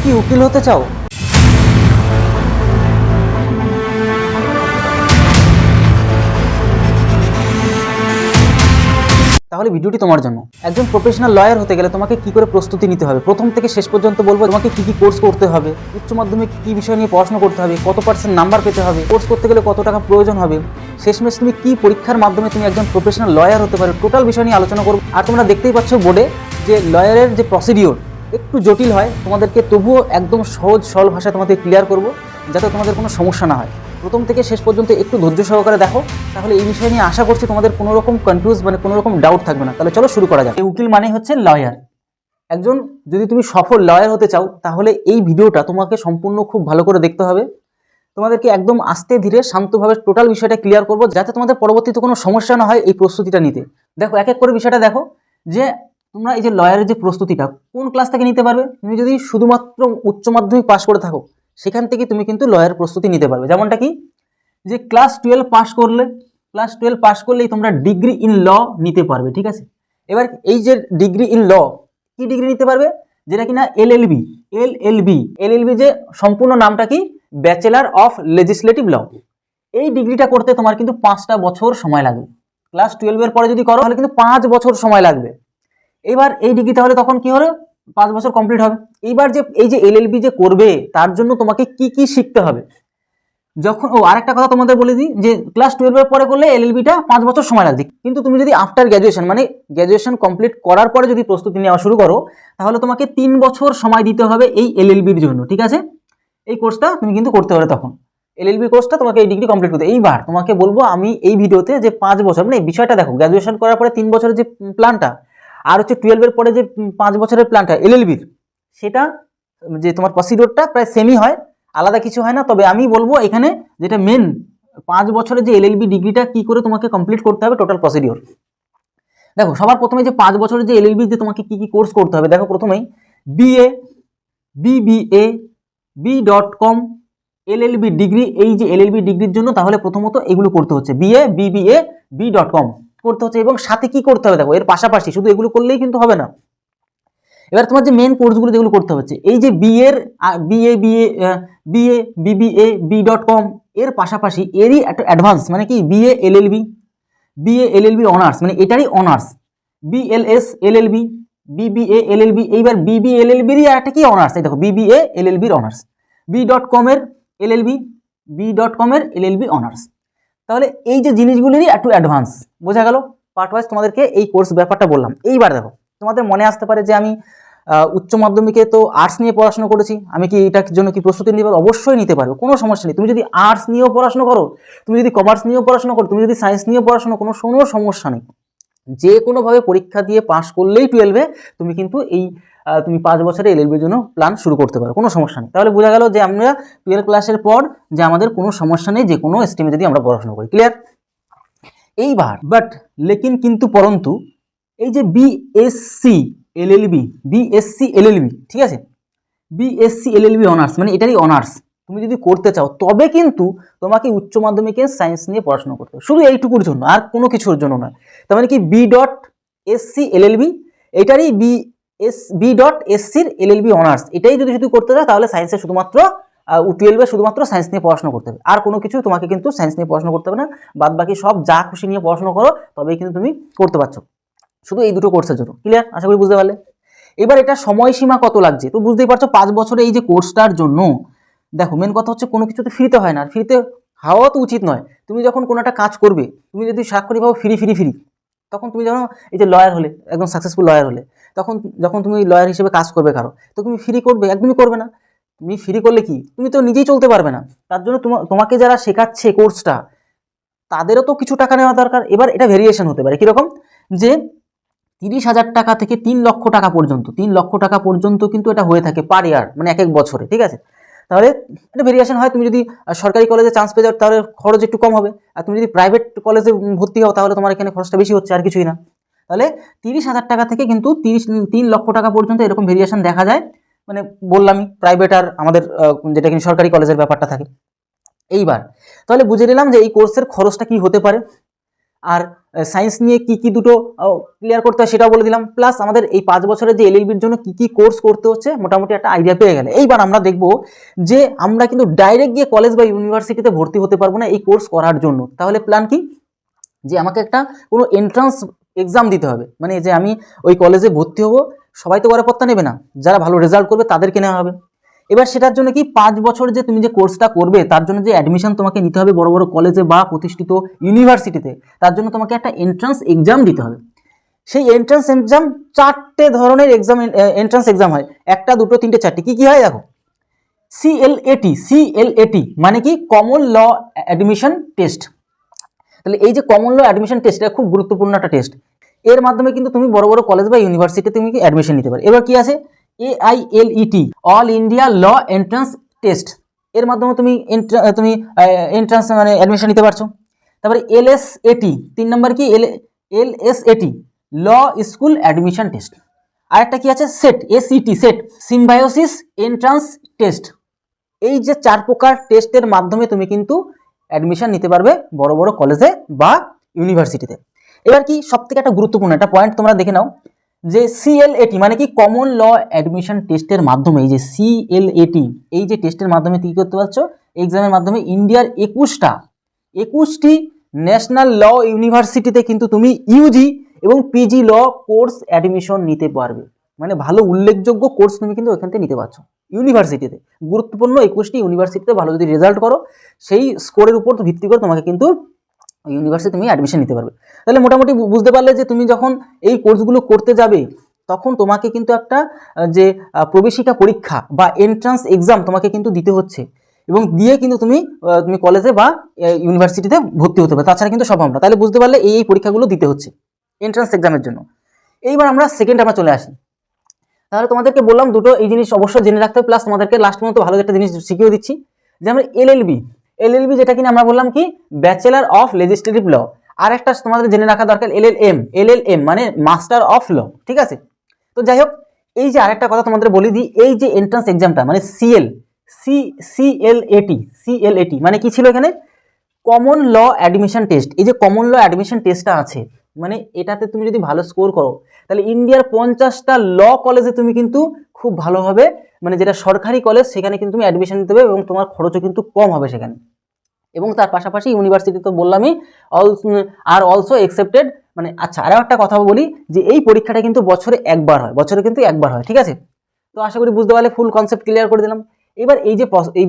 কি উকিল হতে চাও? তাহলে ভিডিওটি তোমার জন্য। একজন প্রফেশনাল লয়ার হতে গেলে তোমাকে কি করে প্রস্তুতি নিতে হবে, প্রথম থেকে শেষ পর্যন্ত বলবো তোমাকে কি কি কোর্স করতে হবে, উচ্চ মাধ্যমিক কি বিষয় নিয়ে পড়াশোনা করতে হবে, কত % নাম্বার পেতে হবে, কোর্স করতে গেলে কত টাকা প্রয়োজন হবে, শেষমেশ তুমি কি পরীক্ষার মাধ্যমে তুমি একজন প্রফেশনাল লয়ার হতে পারো, টোটাল বিষয় নিয়ে আলোচনা করবো। আর তোমরা দেখতেই পাচ্ছ বোর্ডে যে লয়ারের যে প্রসিডিওর একটু জটিল হয়, তোমাদেরকে তবুও একদম সহজ সরল ভাষায় তোমাদের ক্লিয়ার করব, যাতে তোমাদের কোনো সমস্যা না হয়। প্রথম থেকে শেষ পর্যন্ত একটু ধৈর্য সহকারে দেখো, তাহলে এই বিষয় নিয়ে আশা করছি তোমাদের কোনো রকম কনফিউজ কোনো রকম ডাউট থাকবে না। তাহলে চলো শুরু করা যাক। উকিল মানে হচ্ছে লয়ার। একজন যদি তুমি সফল লয়ার হতে চাও, তাহলে এই ভিডিওটা তোমাকে সম্পূর্ণ খুব ভালো করে দেখতে হবে। তোমাদেরকে একদম আস্তে ধীরে শান্তভাবে টোটাল বিষয়টা ক্লিয়ার করবো, যাতে তোমাদের পরবর্তীতে কোনো সমস্যা না হয় এই প্রস্তুতিটা নিতে। দেখো, এক এক করে বিষয়টা দেখো যে তোমরা এই যে লয়ারের যে প্রস্তুতিটা কোন ক্লাস থেকে নিতে পারবে। তুমি যদি শুধুমাত্র উচ্চ মাধ্যমিক পাস করে থাকো, সেখান থেকে তুমি কিন্তু লয়ার প্রস্তুতি নিতে পারবে। যেমনটা কি যে ক্লাস 12 পাস করলেই তোমরা ডিগ্রি ইন ল নিতে পারবে, ঠিক আছে। এবার এই যে ডিগ্রি ইন ল, কি ডিগ্রি নিতে পারবে, যেটা কিনা এলএলবি যে সম্পূর্ণ নামটা কি, ব্যাচেলার অফ লেজিসলেটিভ ল। এই ডিগ্রিটা করতে তোমার কিন্তু 5টা বছর সময় লাগবে। ক্লাস 12 পরে যদি করো তাহলে কিন্তু 5 বছর সময় লাগবে। এবার এই ডিগ্রি তাহলে তখন কি হবে, 5 বছর কমপ্লিট হবে। এইবার যে এই যে এলএলবি যে করবে, তার জন্য তোমাকে কি কি শিখতে হবে। যখন আরেকটা কথা তোমাদের বলে দিই যে ক্লাস 12 পরে করলে এলএলবিটা 5 বছর সময় লাগবে, কিন্তু তুমি যদি আফটার গ্র্যাজুয়েশন মানে গ্র্যাজুয়েশন কমপ্লিট করার পরে যদি প্রস্তুতি নেওয়া শুরু করো, তাহলে তোমাকে 3 বছর সময় দিতে হবে এই এলএলবির জন্য, ঠিক আছে। এই কোর্সটা তুমি কিন্তু করতে পারো তখন, এলএলবি কোর্সটা তোমাকে এই ডিগ্রি কমপ্লিট করতে। এইবার তোমাকে বলবো আমি এই ভিডিওতে যে 5 বছর মানে বিষয়টা দেখো, গ্র্যাজুয়েশন করার পরে 3 বছরের যে প্ল্যানটা, আর হচ্ছে 12 পরে যে 5 বছরের প্ল্যানটা এলএলবির, সেটা যে তোমার প্রসিডিওরটা প্রায় সেমই হয়, আলাদা কিছু হয় না। তবে আমি বলবো এখানে যেটা মেন 5 বছরের যে এলএলবি ডিগ্রিটা কি করে তোমাকে কমপ্লিট করতে হবে, টোটাল প্রসিডিওর। দেখো, সবার প্রথমে যে 5 বছরের যে এলএলবি যে তোমাকে কি কি কোর্স করতে হবে, দেখো প্রথমেই বিএ, বিবিএ, বি.কম, এলএলবি ডিগ্রি। এই যে এলএলবি ডিগ্রির জন্য তাহলে প্রথমত এগুলো করতে হচ্ছে, বিএ, বিবিএ, বি.কম করতে হচ্ছে। এবং সাথে কি করতে হবে, দেখো এর পাশাপাশি শুধু এগুলো করলেই কিন্তু হবে না। এবার তোমার যে মেন কোর্সগুলো যেগুলো করতে হচ্ছে, এই যে বিএ, বিবিএ, বি.কম এর পাশাপাশি এরই একটা অ্যাডভান্স মানে কি বিএ এলএলবি অনার্স, মানে এটারই honours, BLS LLB, BBA LLB. এইবার বিবি এলএলবিরই একটা কি অনার্স, এই দেখো বিবিএ এলএলবির অনার্স, বি.কম এর এলএলবি অনার্স। তাহলে এই যে জিনিসগুলিরই একটু অ্যাডভান্স, বোঝা গেল। পার্ট ওয়াইজ তোমাদেরকে এই কোর্স ব্যাপারটা বললাম। এইবার দেখো, তোমাদের মনে আসতে পারে যে আমি উচ্চ মাধ্যমিকে তো আর্টস নিয়ে পড়াশোনা করেছি, আমি কি এটার জন্য কি প্রস্তুতি নিতে পারবো? অবশ্যই নিতে পারবো, কোনো সমস্যা নেই। তুমি যদি আর্টস নিয়েও পড়াশোনা করো, তুমি যদি কমার্স নিয়েও পড়াশোনা করো, তুমি যদি সায়েন্স নিয়েও পড়াশোনা, কোনো সমস্যা নেই। যে কোনোভাবে পরীক্ষা দিয়ে পাস করলেই 12-এ তুমি কিন্তু এই তুমি 5 বছরে এলএলবির জন্য প্ল্যান শুরু করতে পারো, কোনো সমস্যা নেই। তাহলে বোঝা গেল যে আমরা 12 ক্লাসের পর যে আমাদের কোনো সমস্যা নেই যে কোনো স্ট্রিমে যদি আমরা পড়াশোনা করি, ক্লিয়ার। এইবার বাট লেকিন কিন্তু পরন্তু এই যে বিএসসি এলএলবি, ঠিক আছে, বিএসসি এলএলবি অনার্স মানে এটারই অনার্স তুমি যদি করতে চাও, তবে কিন্তু তোমাকে উচ্চ মাধ্যমিকে সায়েন্স নিয়ে পড়াশোনা করতে হবে, শুধু এইটুকুর জন্য, আর কোনো কিছুর জন্য নয়। তার মানে কি বি.এসসি এলএলবি, এটারই বি.এসসির এলএলবি অনার্স, এটাই যদি করতে চাও, তাহলে সায়েন্সে শুধুমাত্র 12-এ শুধুমাত্র সায়েন্স নিয়ে পড়াশোনা করতে হবে, আর কোনো কিছু তোমাকে কিন্তু সায়েন্স নিয়ে পড়াশোনা করতে হবে না। বাদ বাকি সব যা খুশি নিয়ে পড়াশোনা করো, তবেই কিন্তু তুমি করতে পারছো, শুধু এই দুটো কোর্সের জন্য, ক্লিয়ার। আশা করি বুঝতে পারলে। এবার এটা সময়সীমা কত লাগছে তো বুঝতেই পারছো। 5 বছরে এই যে কোর্সটার জন্য, দেখো মেন কথা হচ্ছে কোনো কিছুতে ফ্রিতে হয় না, আর ফ্রিতে হওয়া তো উচিত নয়। তুমি যখন কোনো একটা কাজ করবে, তুমি যদি স্বাক্ষরিক ভাবে ফ্রি, তখন তুমি যখন এই যে লয়ার হলে, একদম সাকসেসফুল লয়ার হলে, তখন যখন তুমি লয়ার হিসেবে কাজ করবে কারো, তো তুমি ফ্রি করবে? একদমই করবে না। তুমি ফ্রি করলে কি, তুমি তো নিজেই চলতে পারবে না। তার জন্য তোমাকে যারা শেখাচ্ছে কোর্সটা, তাদেরও তো কিছু টাকা নেওয়া দরকার। এবার এটা ভেরিয়েশন হতে পারে, কীরকম, যে 30,000 টাকা থেকে 3 লক্ষ টাকা পর্যন্ত, 3 লক্ষ টাকা পর্যন্ত কিন্তু এটা হয়ে থাকে পার ইয়ার, মানে এক বছরে, ঠিক আছে। তাহলে এটা ভেরিয়েশন হয়। তুমি যদি সরকারি কলেজে চান্স পেয়ে যাও, তাহলে খরচ একটু কম হবে, আর তুমি যদি প্রাইভেট কলেজে ভর্তি হও, তাহলে তোমার এখানে খরচটা বেশি হচ্ছে, আর কিছুই না। তাহলে 30,000 টাকা থেকে কিন্তু 3 লক্ষ টাকা পর্যন্ত এরকম ভেরিয়েশন দেখা যায়, মানে বললামই প্রাইভেট আর আমাদের যেটা কিন্তু সরকারি কলেজের ব্যাপারটা থাকে। এইবার তাহলে বুঝে নিলাম যে এই কোর্সের খরচটা কি হতে পারে। আর সায়েন্স নিয়ে কি দুটো ক্লিয়ার করতে হয় সেটাও বলে দিলাম, প্লাস আমাদের এই 5 বছরের যে এলএলবির জন্য কি কোর্স করতে হচ্ছে মোটামুটি একটা আইডিয়া পেয়ে গেলে এইবার আমরা দেখব যে আমরা কিন্তু ডাইরেক্ট গিয়ে কলেজ বা ইউনিভার্সিটিতে ভর্তি হতে পারবো না এই কোর্স করার জন্য। তাহলে প্ল্যান কি, যে আমাকে একটা কোনো এন্ট্রান্স এক্সাম দিতে হবে, মানে যে আমি ওই কলেজে ভর্তি হব, সবাই তো বরাবরটা নেবে না, যারা ভালো রেজাল্ট করবে তাদেরকে নেওয়া হবে। এবার সেটার জন্য কি 5 বছর যে তুমি যে কোর্সটা করবে তার জন্য যে অ্যাডমিশন তোমাকে নিতে হবে বড় বড় কলেজে বা প্রতিষ্ঠিত ইউনিভার্সিটিতে, তার জন্য তোমাকে একটা এন্ট্রান্স এক্সাম দিতে হবে। সেই এন্ট্রান্স এক্সাম 4টে ধরনের এক্সাম, এন্ট্রান্স এক্সাম হয়, 1টা 2টো 3টে 4টে। কি হয় দেখো, সিএলএটি মানে কি কমন ল অ্যাডমিশন টেস্ট। তাহলে এই যে কমন ল অ্যাডমিশন টেস্ট, এটা খুব গুরুত্বপূর্ণ একটা টেস্ট। এর মাধ্যমে কিন্তু তুমি বড় বড় কলেজ বা ইউনিভার্সিটিতে তুমি অ্যাডমিশন নিতে পারো। এবার কি আছে, AILET অল ইন্ডিয়া ল এন্ট্রান্স টেস্ট, এর মাধ্যমে তুমি এন্ট্রান্স মানে অ্যাডমিশন নিতে পারছো। তারপরে LSAT, 3 নম্বর কি LSAT law school admission test. আরেকটা কি আছে SET, SET Symbiosis entrance test. এই যে 4 প্রকার টেস্টের মাধ্যমে তুমি কিন্তু অ্যাডমিশন নিতে পারবে বড় বড় কলেজে বা ইউনিভার্সিটিতে। এবার কি সবথেকে একটা গুরুত্বপূর্ণ একটা পয়েন্ট তোমরা দেখে নাও, যে CLAT মানে কি কমন ল অ্যাডমিশন টেস্টের মাধ্যমে, এই যে CLAT এই যে টেস্টের মাধ্যমে কি করতে পারছো, এক্সামের মাধ্যমে ইন্ডিয়ার 21টি ন্যাশনাল ল ইউনিভার্সিটিতে কিন্তু তুমি ইউজি এবং পিজি ল কোর্স অ্যাডমিশন নিতে পারবে। মানে ভালো উল্লেখযোগ্য কোর্স তুমি কিন্তু ওখান থেকে নিতে পারছো ইউনিভার্সিটিতে। গুরুত্বপূর্ণ 21টি ইউনিভার্সিটিতে ভালো যদি রেজাল্ট করো, সেই স্কোরের উপর ভিত্তি করে তোমাকে কিন্তু ইউনিভার্সিটি তুমি অ্যাডমিশন নিতে পারবে। তাহলে মোটামুটি বুঝতে পারলে যে তুমি যখন এই কোর্সগুলো করতে যাবে তখন তোমাকে কিন্তু একটা যে প্রবেশিকা পরীক্ষা বা এন্ট্রান্স এক্সাম তোমাকে কিন্তু দিতে হচ্ছে, এবং দিয়ে কিন্তু তুমি কলেজে বা ইউনিভার্সিটিতে ভর্তি হতে পারবে, তাছাড়া কিন্তু সম্ভব না। তাহলে বুঝতে পারলে এই পরীক্ষাগুলো দিতে হচ্ছে এন্ট্রান্স এক্সামের জন্য। এইবার আমরা সেকেন্ড আমরা চলে আসি। তাহলে তোমাদেরকে বললাম দুটো এই জিনিস অবশ্যই জেনে রাখতে হবে, প্লাস তোমাদেরকে লাস্ট পর্যন্ত ভালো একটা জিনিস শিখিয়ে দিচ্ছি, যে আমরা এলএলবি যেটা কিনা আমরা বললাম কি ব্যাচেলার অফ লেজিসলেটিভ ল। আর একটা তোমাদের জেনে রাখা দরকার এলএলএম মানে মাস্টার অফ ল, ঠিক আছে। তো যাই হোক, এই যে আরেকটা কথা তোমাদের বলি দিই, এই যে এন্ট্রান্স এক্সামটা মানে সিএলএটি মানে কি ছিল এখানে, কমন ল অ্যাডমিশন টেস্ট। এই যে কমন ল অ্যাডমিশন টেস্টটা আছে, মানে এটাতে তুমি যদি ভালো স্কোর করো তাহলে ইন্ডিয়ার 50টা ল কলেজে তুমি কিন্তু খুব ভালোভাবে, মানে যেটা সরকারি কলেজ সেখানে কিন্তু তুমি অ্যাডমিশন নিতে হবে, এবং তোমার খরচও কিন্তু কম হবে সেখানে। এবং তার পাশাপাশি ইউনিভার্সিটি তো বললামই আর অলসো অ্যাকসেপ্টেড। মানে আচ্ছা, আরও একটা কথা বলি, যে এই পরীক্ষাটা কিন্তু বছরে কিন্তু একবার হয়, ঠিক আছে। তো আশা করি বুঝতে পারলে, ফুল কনসেপ্ট ক্লিয়ার করে দিলাম। এবার এই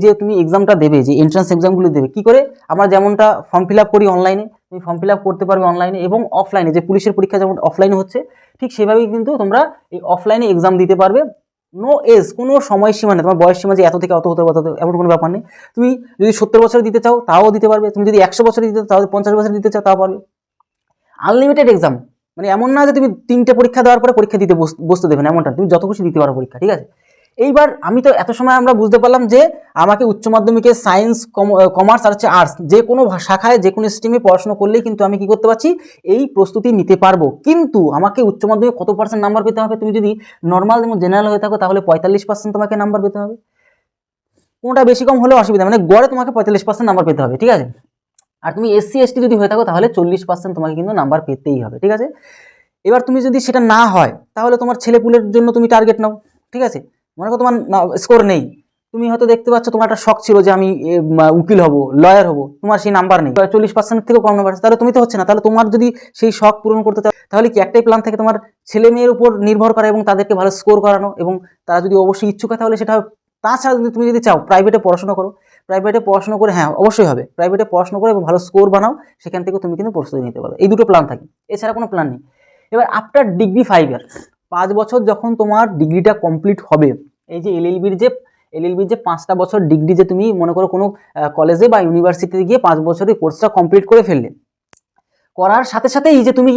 যে তুমি এক্সামটা দেবে, যে এন্ট্রান্স এক্সামগুলো দেবে কি করে, আমরা যেমনটা ফর্ম ফিল আপ করি অনলাইনে, তুমি ফর্ম ফিল আপ করতে পারবে অনলাইনে, এবং অফলাইনে যে পুলিশের পরীক্ষা যেমন অফলাইনে হচ্ছে ঠিক সেভাবেই কিন্তু তোমরা এই অফলাইনে এক্সাম দিতে পারবে। নো এজ, কোনো সময়সীমা নেই, তোমার বয়স সীমা যে এত থেকে অত হতে পারবে এমন কোনো ব্যাপার নেই। তুমি যদি 70 বছরে দিতে চাও তাও দিতে পারবে, তুমি যদি 100 বছরে দিতে চাও, 50 বছরে দিতে চাও তাও পারবে। আনলিমিটেড এক্সাম, মানে এমন না যে তুমি 3টে পরীক্ষা দেওয়ার পরে পরীক্ষা দিতে বসতে দেবে না, এমনটা তুমি যত খুশি দিতে পারো পরীক্ষা, ঠিক আছে। এইবার আমি তো এত সময় আমরা বুঝতে পারলাম যে আমাকে উচ্চ মাধ্যমিকে সায়েন্স, কমার্স আর আর্টস যে কোনো শাখায় যে কোনো স্ট্রিমে পড়াশোনা করলেই কিন্তু আমি কি করতে পারছি, এই প্রস্তুতি নিতে পারবো। কিন্তু আমাকে উচ্চ মাধ্যমিকে কত % নাম্বার পেতে হবে, তুমি যদি নর্মাল এবং জেনারেল হয়ে থাকো তাহলে 45% তোমাকে নাম্বার পেতে হবে। কোনটা বেশি কম হলেও অসুবিধা, মানে গড়ে তোমাকে 45% নাম্বার পেতে হবে, ঠিক আছে। আর তুমি SC ST যদি হয়ে থাকো তাহলে 40% তোমাকে কিন্তু নাম্বার পেতেই হবে, ঠিক আছে। এবার তুমি যদি সেটা না হয় তাহলে তোমার ছেলেপুলের জন্য তুমি টার্গেট নাও, ঠিক আছে। মনে করো তোমার স্কোর নেই, তুমি হয়তো দেখতে পাচ্ছ তোমার একটা শখ ছিল যে আমি উকিল হব, লয়ার হব, তোমার সেই নাম্বার নেই, 40% থেকেও কম নাম্বার, তাহলে তুমি তো হচ্ছে না। তাহলে তোমার যদি সেই শখ পূরণ করতে চাও তাহলে কি একটাই প্ল্যান থাকে, তোমার ছেলে মেয়ের উপর নির্ভর করা এবং তাদেরকে ভালো স্কোর করানো, এবং তারা যদি অবশ্যই ইচ্ছুক হয় তাহলে সেটা। তাছাড়া যদি তুমি যদি চাও প্রাইভেটে পড়াশোনা করো, প্রাইভেটে পড়াশোনা করে, হ্যাঁ অবশ্যই হবে, প্রাইভেটে পড়াশোনা করে এবং ভালো স্কোর বানাও, সেখান থেকে তুমি কিন্তু প্রস্তুতি নিতে পারো। এই দুটো প্ল্যান থাকে, এছাড়া কোনো প্ল্যান নেই। এবার আফটার ডিগ্রি 5 ইয়ার, 5 বছর যখন তোমার ডিগ্রিটা কমপ্লিট হবে, এই যে এলএলবির যে 5টা বছর ডিগ্রি, যে তুমি মনে করো কোনো কলেজে বা ইউনিভার্সিটিতে গিয়ে 5 বছরের কোর্সটা কমপ্লিট করে ফেললে, করার সাথে সাথেই যে তুমি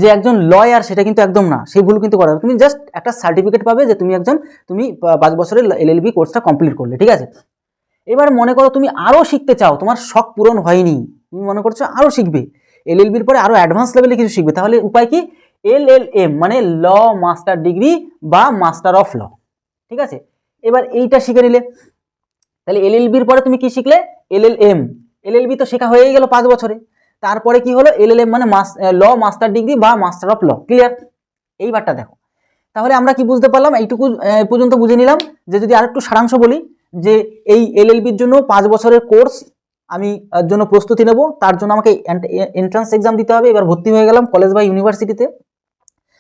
যে একজন লয়ার সেটা কিন্তু একদম না, সেই ভুল কিন্তু করা তুমি জাস্ট একটা সার্টিফিকেট পাবে যে তুমি 5 বছরের এলএলবি কোর্সটা কমপ্লিট করলে, ঠিক আছে। এবার মনে করো তুমি আরও শিখতে চাও, তোমার শখ পূরণ হয়নি, তুমি মনে করছো আরও শিখবে, এলএলবির পরে আরও অ্যাডভান্স লেভেলে কিছু শিখবে, তাহলে উপায় কি, LLM মানে ল মাস্টার ডিগ্রি বা মাস্টার অফ ল, ঠিক আছে। এবার এইটা শিখে নিলে, তাহলে এলএলবির পরে তুমি কি শিখলে, LLM। এলএলবি তো শেখা হয়ে গেল 5 বছরে, তারপরে কি হলো এলএলএম মানে ল মাস্টার ডিগ্রি বা মাস্টার অফ ল। ক্লিয়ার? এইবারটা দেখো, তাহলে আমরা কি বুঝতে পারলাম? এইটুকু পর্যন্ত বুঝে নিলাম। যে যদি আরেকটু সারাংশ বলি, যে এই এলএলবির জন্য 5 বছরের কোর্স আমি জন্য প্রস্তুতি নেব, তার জন্য আমাকে এন্ট্রান্স এক্সাম দিতে হবে। এবার ভর্তি হয়ে গেলাম কলেজ বা ইউনিভার্সিটিতে,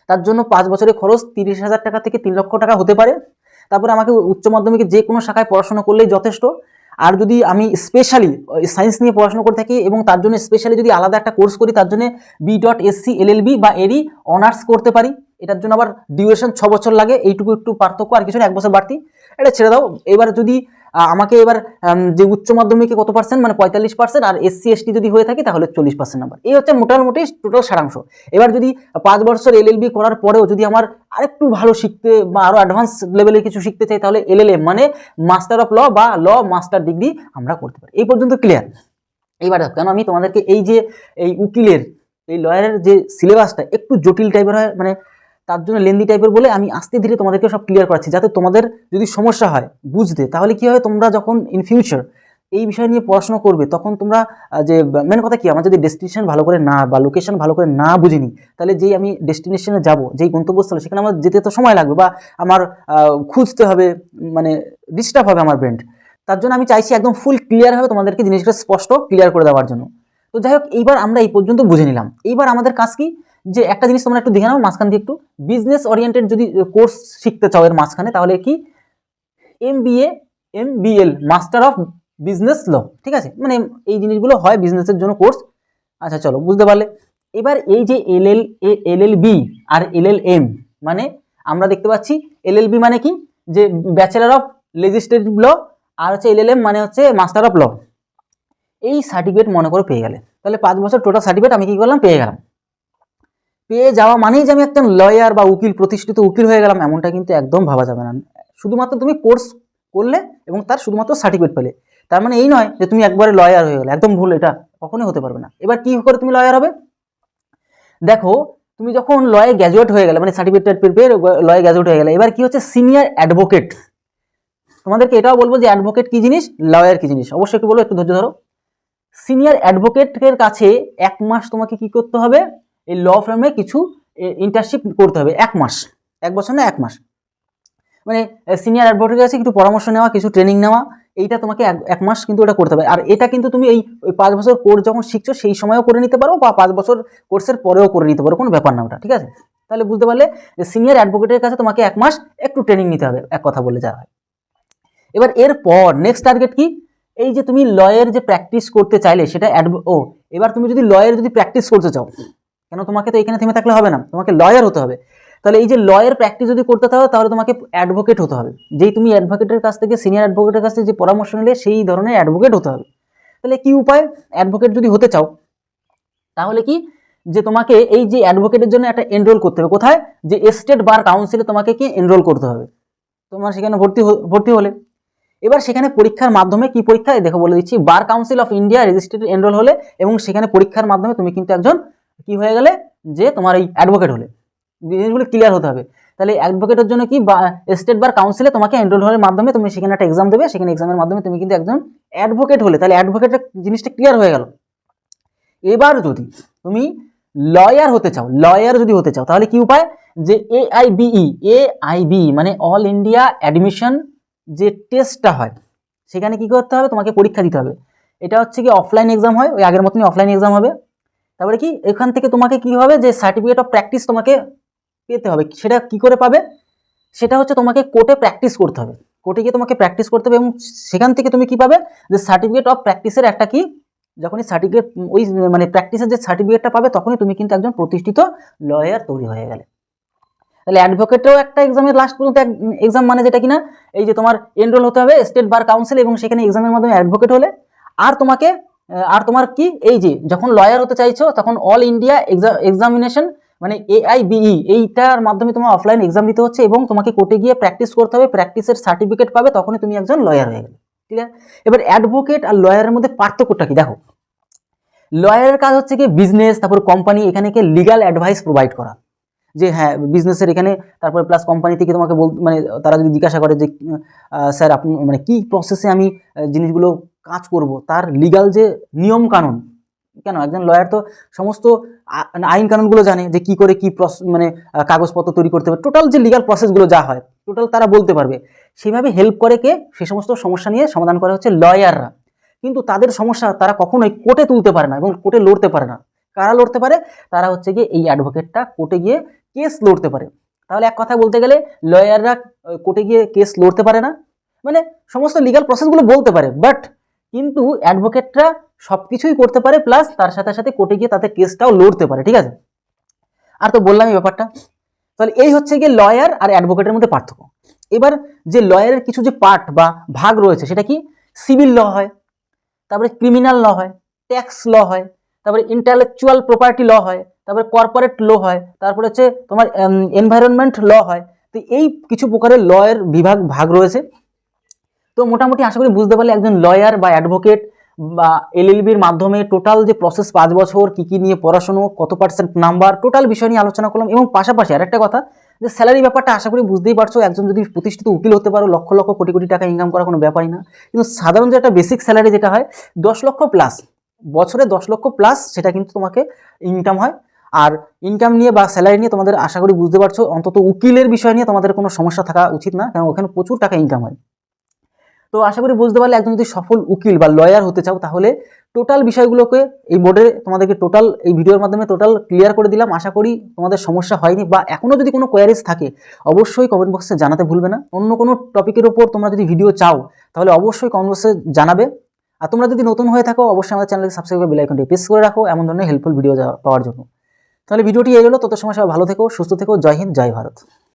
তার জন্য 5 বছরের খরচ 30,000 টাকা থেকে 3 লক্ষ টাকা হতে পারে। তারপরে আমাকে উচ্চ মাধ্যমিকে যে কোনো শাখায় পড়াশোনা করলেই যথেষ্ট। আর যদি আমি স্পেশালি সায়েন্স নিয়ে পড়াশোনা করে থাকি এবং তার জন্য স্পেশালি যদি আলাদা একটা কোর্স করি, তার জন্য B.Sc LLB বা এরই অনার্স করতে পারি। এটার জন্য আবার ডিউরেশন 6 বছর লাগে, এইটুকু একটু পার্থক্য, আর কিছু না, 1 বছর বাড়তি। এটা ছেড়ে দাও। এবার যদি আমাকে এবার যে উচ্চ মাধ্যমিকে কত পার্সেন্ট, মানে 45%, আর SC ST যদি হয়ে থাকে তাহলে 40% নাম্বার। এই হচ্ছে মোটামুটি টোটাল সারাংশ। এবার যদি 5 বছর LLB করার পরেও যদি আমার আরেকটু ভালো শিখতে বা আরও অ্যাডভান্স লেভেলের কিছু শিখতে চাই, তাহলে LLM মানে মাস্টার অফ ল বা ল মাস্টার ডিগ্রি আমরা করতে পারি। এই পর্যন্ত ক্লিয়ার? এইবার দেখো, কেন আমি তোমাদেরকে এই উকিলের, এই লয়ারের যে সিলেবাসটা একটু জটিল টাইপের হয়, মানে তার জন্য লেন্দি টাইপের বলে আমি আস্তে ধীরে তোমাদেরকে সব ক্লিয়ার করাচ্ছি, যাতে তোমাদের যদি সমস্যা হয় বুঝতে, তাহলে কি হয়, তোমরা যখন ইন ফিউচার এই বিষয় নিয়ে পড়াশোনা করবে, তখন তোমরা যে মেন কথা কি, আমার যদি ডেস্টিনেশন ভালো করে না বা লোকেশন ভালো করে না বুঝিনি, তাহলে যেই আমি ডেস্টিনেশনে যাব, যেই গন্তব্যস্থলে, সেখানে আমার যেতে তো সময় লাগবে বা আমার খুঁজতে হবে, মানে ডিস্টার্ব হবে আমার ব্রেন। তার জন্য আমি চাইছি একদম ফুল ক্লিয়ার হবে তোমাদেরকে জিনিসটা স্পষ্ট ক্লিয়ার করে দেওয়ার জন্য। তো যাই হোক, এইবার আমরা এই পর্যন্ত বুঝে নিলাম। এইবার আমাদের কাজ কি, যে একটা জিনিস তোমরা একটু দেখে নাও মাঝখান দিয়ে একটু, বিজনেস ওরিয়েন্টেড যদি কোর্স শিখতে চাও এর মাঝখানে, তাহলে কি MBA MBL master of business law, ঠিক আছে, মানে এই জিনিসগুলো হয় বিজনেসের জন্য কোর্স। আচ্ছা চলো, বুঝতে পারলে। এবার এই যে LLB আর LLM, মানে আমরা দেখতে পাচ্ছি LLB মানে কি, যে ব্যাচেলার অফ লেজিসলেটিভ ল, আর হচ্ছে LLM মানে হচ্ছে মাস্টার অফ ল। এই সার্টিফিকেট মনে করে পেয়ে গেলে, তাহলে 5 বছর টোটাল সার্টিফিকেট আমি কি করলাম, পেয়ে গেলাম। পেয়ে যাওয়া মানেই যে আমি একজন লয়ার বা উকিল, প্রতিষ্ঠিত উকিল হয়ে গেলাম, এমনটা কিন্তু একদম ভাবা যাবে না। শুধুমাত্র তুমি কোর্স করলে এবং তার শুধুমাত্র সার্টিফিকেট পেলে, তার মানে এই নয় যে তুমি একবারে লয়ার হয়ে গেলে, একদম ভুল, এটা কখনোই হতে পারবে না। এবার কি করে তুমি লয়ার হবে? দেখো, তুমি যখন লয়ে গ্র্যাজুয়েট হয়ে গেলে, মানে সার্টিফিকেট পেয়ে লয়ে গ্র্যাজুয়েট হয়ে গেলে, এবার কি হচ্ছে সিনিয়র অ্যাডভোকেট। তোমাদেরকে এটাও বলবো যে অ্যাডভোকেট কি জিনিস, লয়ার কি জিনিস, অবশ্যই একটু বলবো, একটু ধৈর্য ধরো। সিনিয়র অ্যাডভোকেটের কাছে 1 মাস তোমাকে কি করতে হবে, এই ল ফার্মে কিছু ইন্টার্নশিপ করতে হবে। 1 মাস, 1 বছর না, 1 মাস, মানে সিনিয়র অ্যাডভোকেটের কাছে কিছু পরামর্শ নেওয়া, কিছু ট্রেনিং নেওয়া, এইটা তোমাকে 1 মাস কিন্তু এটা করতে হবে। আর এটা কিন্তু তুমি এই 5 বছর কোর্স যখন শিখছো সেই সময়ও করে নিতে পারো, বা 5 বছর কোর্সের পরেও করে নিতে পারো, কোনো ব্যাপার না ওটা, ঠিক আছে। তাহলে বুঝতে পারলে যে সিনিয়র অ্যাডভোকেটের কাছে তোমাকে 1 মাস একটু ট্রেনিং নিতে হবে, এক কথা বলে যাওয়া হয়। এবার এরপর নেক্সট টার্গেট কি, এই যে তুমি লয়ের যে প্র্যাকটিস করতে চাইলে সেটা এবার তুমি যদি লয়ের যদি প্র্যাকটিস করতে চাও, কেন তোমাকে তো এখানে থেমে থাকলে হবে না, তোমাকে লয়ার হতে হবে। তাহলে এই যে লয়ের প্র্যাকটিস যদি করতে চাও, তাহলে তোমাকে অ্যাডভোকেট হতে হবে। যেই তুমি অ্যাডভোকেটের কাছ থেকে, সিনিয়র অ্যাডভোকেটের কাছ থেকে যে পরামর্শ নিলে, সেই ধরনের অ্যাডভোকেট হতে হবে। তাহলে কি উপায়, অ্যাডভোকেট যদি হতে চাও, তাহলে কি, যে তোমাকে এই যে অ্যাডভোকেটের জন্য একটা এনরোল করতে হবে। কোথায়? যে স্টেট বার কাউন্সিলে তোমাকে কি এনরোল করতে হবে। তোমার সেখানে ভর্তি হলে এবার সেখানে পরীক্ষার মাধ্যমে, কি পরীক্ষা দেখো বলে দিচ্ছি, Bar Council of India registered enrol হলে, এবং সেখানে পরীক্ষার মাধ্যমে তুমি কিন্তু একজন কি হয়ে গেলে, যে তোমার এই অ্যাডভোকেট হলে। জিনিসগুলো ক্লিয়ার হতে হবে। তাহলে অ্যাডভোকেটের জন্য কি, স্টেট বার কাউন্সিলে তোমাকে এনরোল হওয়ার মাধ্যমে তুমি সেখানে একটা এক্সাম দেবে, সেখানে এক্সামের মাধ্যমে তুমি কিন্তু একজন অ্যাডভোকেট হলে। তাহলে অ্যাডভোকেটের জিনিসটা ক্লিয়ার হয়ে গেল। এবার যদি তুমি লয়ার হতে চাও, তাহলে কি উপায়, যে AIBE মানে অল ইন্ডিয়া অ্যাডমিশন যে টেস্টটা হয়, সেখানে কি করতে হবে, তোমাকে পরীক্ষা দিতে হবে। এটা হচ্ছে কি অফলাইন এক্সাম হয়, ওই আগের মতনই অফলাইন এক্সাম হবে। তারপরে কি, এখান থেকে তোমাকে কি হবে, যে সার্টিফিকেট অফ প্র্যাকটিস তোমাকে পেতে হবে। সেটা কি করে পাবে, সেটা হচ্ছে তোমাকে কোর্টে প্র্যাকটিস করতে হবে। কোর্টে গিয়ে তোমাকে প্র্যাকটিস করতে হবে, এবং সেখান থেকে তুমি কি পাবে, যে সার্টিফিকেট অফ প্র্যাকটিসের একটা কি, যখনই সার্টিফিকেট, ওই মানে প্র্যাকটিসের যে সার্টিফিকেটটা পাবে, তখনই তুমি কিন্তু একজন প্রতিষ্ঠিত লয়ার তৈরি হয়ে গেলে। তাহলে অ্যাডভোকেটেও একটা এক্সামের লাস্ট পর্যন্ত এক্সাম, মানে যেটা কিনা, এই যে তোমার এনরোল হতে হবে স্টেট বার কাউন্সিল, এবং সেখানে এক্সামের মাধ্যমে অ্যাডভোকেট হলে, আর তোমার কি, এই যে যখন লয়ার হতে চাইছো, তখন অল ইন্ডিয়া এক্সামিনেশন মানে AIBE, এইটার মাধ্যমে তোমার অফলাইন এক্সাম দিতে হচ্ছে, এবং তোমাকে কোর্টে গিয়ে প্র্যাকটিস করতে হবে, প্র্যাকটিসের সার্টিফিকেট পাবে, তখনই তুমি একজন লয়ার হয়ে গেলে। ঠিক আছে। এবার অ্যাডভোকেট আর লয়ারের মধ্যে পার্থক্যটা কি দেখো। লয়ারের কাজ হচ্ছে কি বিজনেস, তারপর কোম্পানি, এখানে কি লিগ্যাল অ্যাডভাইস প্রোভাইড করা, যে হ্যাঁ বিজনেসের এখানে, তারপরে প্লাস কোম্পানি থেকে তোমাকে মানে তারা যদি জিজ্ঞাসা করে যে স্যার আপনি মানে কি প্রসেসে আমি জিনিসগুলো কাজ করব, তার লিগ্যাল যে নিয়ম কানুন, কেন, একজন লয়ার তো সমস্ত আইন কানুনগুলো জানে, যে কি করে কি মানে কাগজপত্র তৈরি করতে হবে, টোটাল যে লিগাল প্রসেসগুলো যা হয় টোটাল তারা বলতে পারবে। সেভাবে হেল্প করে কে, সে সমস্ত সমস্যা নিয়ে সমাধান করে হচ্ছে লয়াররা। কিন্তু তাদের সমস্যা তারা কখনোই কোর্টে তুলতে পারে না এবং কোর্টে লড়তে পারে না। কারা লড়তে পারে? তারা হচ্ছে গিয়ে এই অ্যাডভোকেটটা কোর্টে গিয়ে কেস লড়তে পারে। তাহলে এক কথা বলতে গেলে লয়াররা কোর্টে গিয়ে কেস লড়তে পারে না, মানে সমস্ত লিগাল প্রসেসগুলো বলতে পারে, বাট কিন্তু অ্যাডভোকেটরা সব কিছুই করতে পারে, প্লাস তার সাথে সাথে কোর্টে গিয়ে তাদের কেসটাও লড়তে পারে, ঠিক আছে? আর তো বললাম এই ব্যাপারটা। তাহলে এই হচ্ছে গিয়ে লয়ার আর অ্যাডভোকেটের মধ্যে পার্থক্য। এবার যে লয়ারের কিছু যে পার্ট বা ভাগ রয়েছে সেটা কি, সিভিল ল হয়, তারপরে ক্রিমিনাল ল হয়, ট্যাক্স ল হয়, তারপরে ইন্টালেকচুয়াল প্রপার্টি ল হয়, তারপরে কর্পোরেট ল হয়, তারপরে হচ্ছে তোমার এনভায়রনমেন্ট ল হয়। তো এই কিছু প্রকারের লয়ের ভাগ রয়েছে। তো মোটামুটি আশা করি বুঝতে পারলে একজন লয়ার বা অ্যাডভোকেট বা এলএলবির মাধ্যমে টোটাল যে প্রসেস 5 বছর কী কী নিয়ে পড়াশুনো, কত পার্সেন্ট নাম্বার, টোটাল বিষয় নিয়ে আলোচনা করলাম। এবং পাশাপাশি আরেকটা কথা, যে স্যালারি ব্যাপারটা আশা করি বুঝতেই পারছো, একজন যদি প্রতিষ্ঠিত উকিল হতে পারো লক্ষ লক্ষ কোটি কোটি টাকা ইনকাম করা কোনো ব্যাপারই না। কিন্তু সাধারণ যে একটা বেসিক স্যালারি যেটা হয় 10 লক্ষ প্লাস, বছরে 10 লক্ষ প্লাস, সেটা কিন্তু তোমাকে ইনকাম হয়। আর ইনকাম নিয়ে বা স্যালারি নিয়ে তোমাদের আশা করি বুঝতে পারছো, অন্তত উকিলের বিষয় নিয়ে তোমাদের কোনো সমস্যা থাকা উচিত না, কারণ ওখানে প্রচুর টাকা ইনকাম হয়। তো আশা করি বুঝতে পারলে একজন যদি সফল উকিল বা লয়ার হতে চাও তাহলে টোটাল বিষয়গুলোকে এই বোর্ডে তোমাদেরকে টোটাল এই ভিডিওর মাধ্যমে টোটাল ক্লিয়ার করে দিলাম। আশা করি তোমাদের সমস্যা হয়নি, বা এখনও যদি কোনো কোয়ারিজ থাকে অবশ্যই কমেন্ট বক্সে জানাতে ভুলবে না। অন্য কোনো টপিকের ওপর তোমরা যদি ভিডিও চাও তাহলে অবশ্যই কমেন্ট বক্সে জানাবে। আর তোমরা যদি নতুন হয়ে থাকো অবশ্যই আমাদের চ্যানেলকে সাবস্ক্রাইব করে বেল আইকনটি প্রেস করে রাখো এমন ধরনের হেল্পফুল ভিডিও পাওয়ার জন্য। তাহলে ভিডিওটি এই হলো, তত সময় সবাই ভালো থেকো, সুস্থ থেকো। জয় হিন্দ, জয় ভারত।